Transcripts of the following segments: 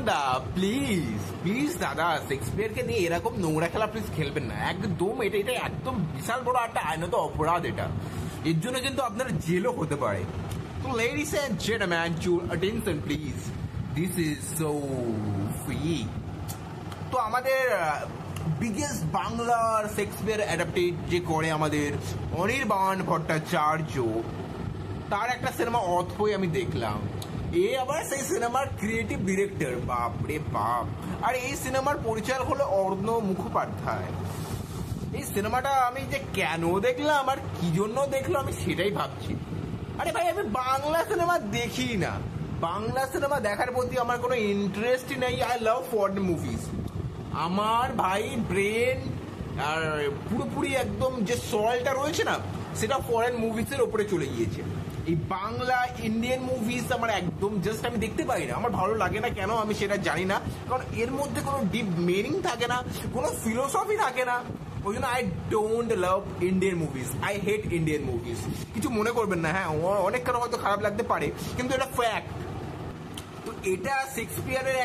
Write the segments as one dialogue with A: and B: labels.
A: The please please দাদা, শেক্সপিয়ারকে নিয়ে এরকম নোংরা খেলা প্লিজ খেলবেন না একদম। এটা একদম বিশাল বড় একটা আইনত অপরাধ। এর জন্য কিন্তু আপনার জেলও হতে পারে। তো ladies and gentleman, your attention please, this is so free। তো আমাদের বিগেস্ট বাংলার শেক্সপিয়ার অ্যাডাপ্টেড যে করে আমাদের অনির্বাণ ভট্টাচার্য, তার একটা সিনেমা অথৈ আমি দেখলাম। আবার সেই সিনেমার ক্রিয়েটিভ ডিরেক্টর, বাপ রে বাপ। আর এই সিনেমার পরিচালক হলো অর্ণব মুখোপাধ্যায়। এই সিনেমাটা আমি যে কেন দেখলাম আর কি জন্য দেখলাম আমি সেটাই ভাবছি। আরে ভাই, আমি বাংলা সিনেমা দেখি না, বাংলা সিনেমা দেখার প্রতি আমার কোনো ইন্টারেস্টই নেই। I love foreign movies. আমার ভাই ব্রেন আর পুরোপুরি একদম যে সলটা রয়েছে না, সেটা ফরেন মুভিজের ওপরে চলে গিয়েছে। এই বাংলা ইন্ডিয়ান মুভিজ আমার একদম জাস্ট আমি দেখতে পাই না, আমার ভালো লাগে না। কেন আমি সেটা জানি না, কারণ এর মধ্যে কোনো ডিপ মিনিং থাকে না, কোনো ফিলোসফি থাকে না। ওই জন্য I don't love Indian movies, I hate Indian movies. কিছু মনে করবেন না, হ্যাঁ অনেক কারো হয়তো খারাপ লাগতে পারে, কিন্তু এটা ফ্যাক্ট। তো এটা শেক্সপিয়ারের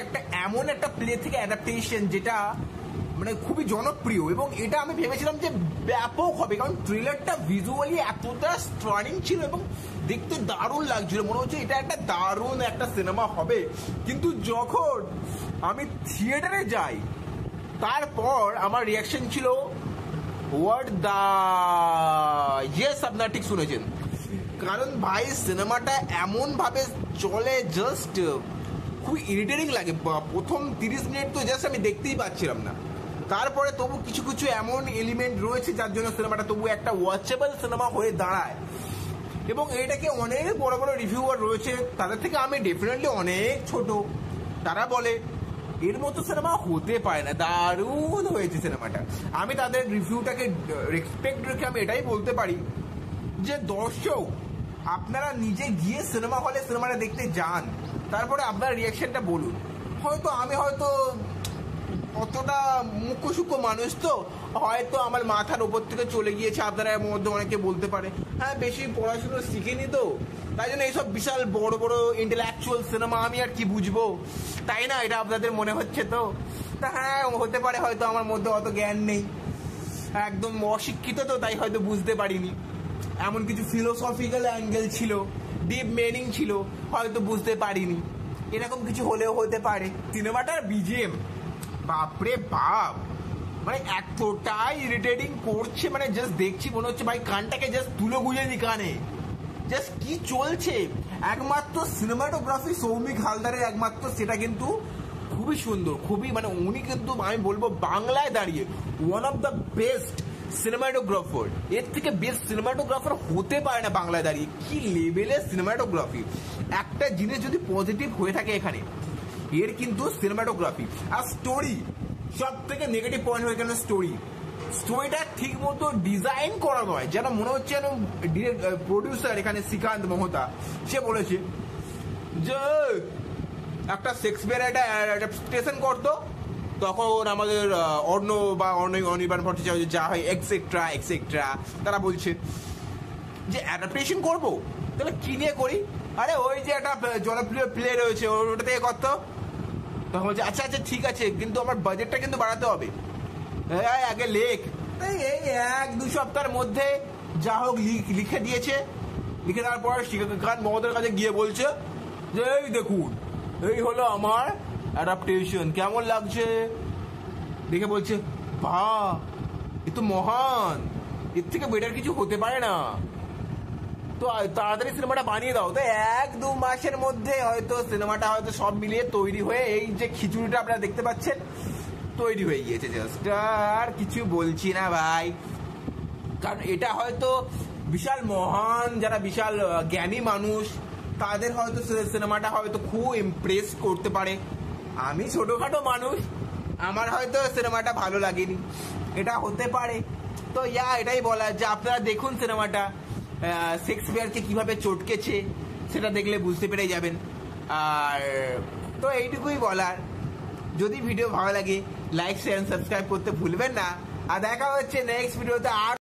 A: এমন একটা প্লে থেকে অ্যাডাপ্টেশন যেটা মানে খুবই জনপ্রিয়, এবং এটা আমি ভেবেছিলাম যে ব্যাপক হবে, কারণ ট্রেলারটা ভিজুয়ালি এতটা স্ট্রানিং ছিল এবং দেখতে দারুণ লাগছিল। মনে হচ্ছে এটা একটা দারুণ একটা সিনেমা হবে। কিন্তু যখন আমি থিয়েটারে যাই, তারপর আমার রিয়াকশন ছিল হোয়াট দা ইয়েস, আপনারা ঠিক শুনেছেন। কারণ ভাই সিনেমাটা এমন ভাবে চলে, জাস্ট খুব ইরিটেটিং লাগে। প্রথম 30 মিনিট তো জাস্ট আমি দেখতেই পাচ্ছিলাম না। তারপরে তবু কিছু কিছু এমন এলিমেন্ট রয়েছে যার জন্য সিনেমাটা তবু একটা ওয়াচেবল সিনেমা হয়ে দাঁড়ায়। এবং এটাকে অনেক বড় বড় রিভিউয়ার রয়েছে, তাদের থেকে আমি ডেফিনেটলি অনেক ছোট, তারা বলে এর মতো সিনেমা হতে পারে না, দারুণ হয়েছে সিনেমাটা। আমি তাদের রিভিউটাকে রেসপেক্ট রেখে আমি এটাই বলতে পারি যে দর্শক, আপনারা নিজে গিয়ে সিনেমা হলে সিনেমাটা দেখতে যান, তারপরে আপনার রিয়াকশনটা বলুন। আমি হয়তো অতটা মুখ্য সূক্ষ্ম মানুষ, তো হয়তো আমার মাথার ওপর থেকে চলে গিয়েছে, আপনারা এর মধ্যে অনেকে বলতে পারে হ্যাঁ বেশি পড়াশুনো শিখিনি তো, তাই জন্য এইসব বিশাল বড় বড় ইন্টেলেকচুয়াল সিনেমা আমি আর কি বুঝবো, তাই না? এটা আপনাদের মনে হচ্ছে তো? তা হ্যাঁ হতে পারে, হয়তো আমার মধ্যে অত জ্ঞান নেই, একদম অশিক্ষিত তো, তাই হয়তো বুঝতে পারিনি। এমন কিছু ফিলোসফিক্যাল অ্যাঙ্গেল ছিল, ডিপ মিনিং ছিল, হয়তো বুঝতে পারিনি। এরকম কিছু হলেও হতে পারে। সিনেমাটার বিজিএম বাপরে বাপ, মানে এতটাই ইরিটেটিং করছে, মানে জাস্ট দেখছি মনে হচ্ছে ভাই কানটাকে জাস্ট তুলে গুঁজে দি কানে। জাস্ট কি চলছে, একমাত্র সিনেমাটোগ্রাফি সৌমিক হালদারের একমাত্র, সেটা কিন্তু খুবই সুন্দর, খুবই মানে উনি কিন্তু আমি বলবো বাংলায় দাঁড়িয়ে one of the best cinematographer. এর থেকে বেস্ট সিনেমাটোগ্রাফার হতে পারে না বাংলায় দাঁড়িয়ে। কি লেভেলের সিনেমাটোগ্রাফি! একটা জিনিস যদি পজিটিভ হয়ে থাকে এখানে, এর কিন্তু সিনেমাটোগ্রাফি আর স্টোরি। সব থেকে নেগেটিভ পয়েন্ট হয়ে গেল স্টোরিটা ঠিক মতো ডিজাইন করা নয়, যেন মনে হচ্ছে যেন প্রডিউসার এখানে শ্রীকান্ত মহতা, সে বলেছে যে একটা শেক্সপিয়ার একটা অ্যাডাপ্টেশন করতো, তখন আমাদের অনির্বাণ ভট্টাচার্য যা হয় এক্সেট্রা এক্সেট্রা, তারা বলছে যে অ্যাডাপ্টেশন করবো, তাহলে কি নিয়ে করি? আরে ওই যে একটা জনপ্রিয় প্লে রয়েছে ওটা থেকে করতো। তখন বলছে আচ্ছা আচ্ছা ঠিক আছে, কিন্তু আমার বাজেটটা কিন্তু বাড়াতে হবে, আগে লেখ। এই 1-2 সপ্তাহের মধ্যে যা হোক লিখে দিয়েছে। লিখে দেওয়ার পর শ্রীকান্ত মহোদয়ের কাছে গিয়ে বলছে যে এই দেখুন, এই হলো আমার অ্যাডাপ্টেশন, কেমন লাগছে? দেখে বলছে বাহ, এ তো মহান, এর থেকে বেটার কিছু হতে পারে না। তো তাড়াতাড়ি সিনেমাটা বানিয়ে দাও। তো 1-2 মাসের মধ্যে হয়তো সিনেমাটা হয়তো সব মিলিয়ে তৈরি হয়ে, এই যে খিচুড়িটা আপনারা দেখতে পাচ্ছেন তৈরি হয়ে গিয়েছে। জাস্ট আর কিছু বলছি না ভাই, কারণ এটা হয়তো বিশাল মহান, যারা বিশাল জ্ঞানী মানুষ, তাদের হয়তো সিনেমাটা হয়তো খুব ইমপ্রেস করতে পারে। আমি ছোটখাটো মানুষ, আমার হয়তো সিনেমাটা ভালো লাগেনি, এটা হতে পারে। তো এটাই বলা যে আপনারা দেখুন সিনেমাটা, শেক্সপিয়ারকে কিভাবে চটকেছে সেটা দেখলে বুঝতে পেরে যাবেন। আর তো এইটুকুই বলার। যদি ভিডিও ভালো লাগে লাইক শেয়ার সাবস্ক্রাইব করতে ভুলবেন না। আর দেখা হচ্ছে নেক্সট ভিডিওতে। আর